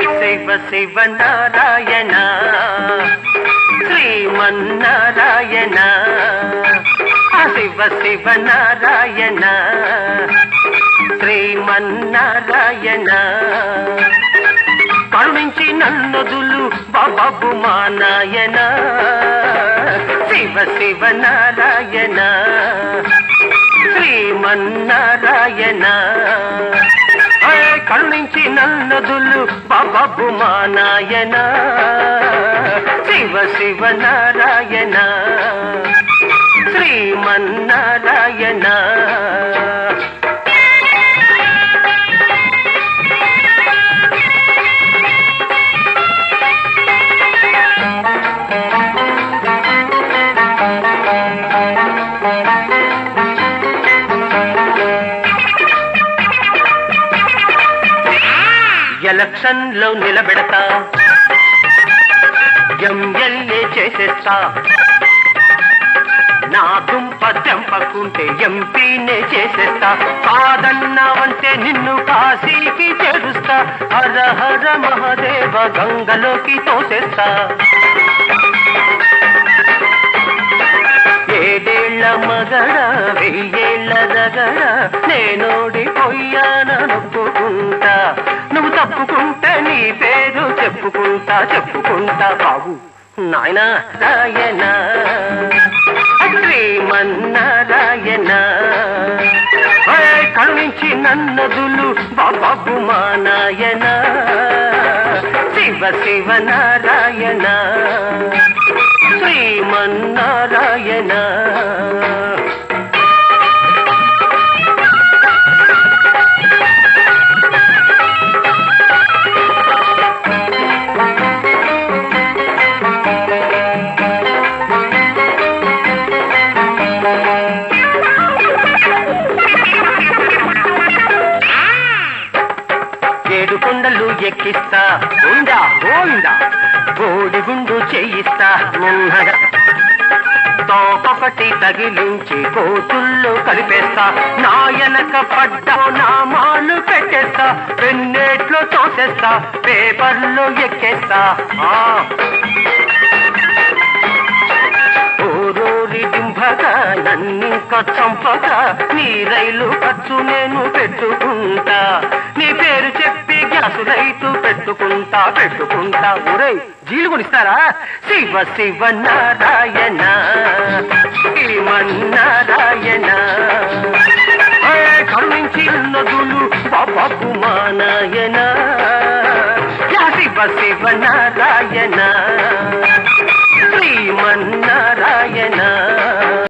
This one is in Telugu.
శివ శివ నారాయణ శ్రీమన్నారాయణ శివ శివ నారాయణ శ్రీమన్నారాయణ కరుణించి నన్నొదులు బాబు మా నాయన శివ శివ నారాయణ శ్రీమన్నారాయణ కరుణించి నన్నొదులు బాబు మా నాయన శివ శివ నారాయణ శ్రీమన్నారాయణ ఎలక్షన్ లో నిలబెడతా ఎంఎల్ఏ చేసేస్తా నా దుంప తెంపకుంటే ఎంపీనే చేసేస్తా కాదన్నావంటే నిన్ను కాశీకి చేరుస్తా హర హర మహాదేవ గంగలోకి తోసేస్తా ఏడేళ్ల మగడ వెయ్యేళ్ల రగడ నేనోడిపోయాననుకుంటా నువ్వు తప్పుకుంటే నీ పేరు చెప్పుకుంటా బాబు నాయన రాయణ శ్రీమన్నారాయణ కరుణించి నన్నదులు బాబు మా నాయన శివ శివ నారాయణ శ్రీమన్నారాయణ ఏడు కొండలు ఎక్కిస్తా ఉందా గోవిందా గోడిగుండు చేయిస్తా నున్నగా తోకొకటి తగిలించి కోతుల్లో కలిపేస్తా నాయనక పడ్డా నామాలు పెట్టేస్తా పెన్నేట్లో తోసేస్తా పేపర్లో ఎక్కేస్తా ఓరోరి డింభగా నన్నింక చంపగా నీ రైలు ఖర్చు నేను పెట్టుకుంటా నీ పేరు చెప్పి గ్యాసు రైతు పెట్టుకుంటా ఒరే జీలు కొనిస్తారా శివ శివ నారాయణ శ్రీమన్నారాయణ కరుణించి నదులు బాబు మా నాయన శివ శివ నారాయణ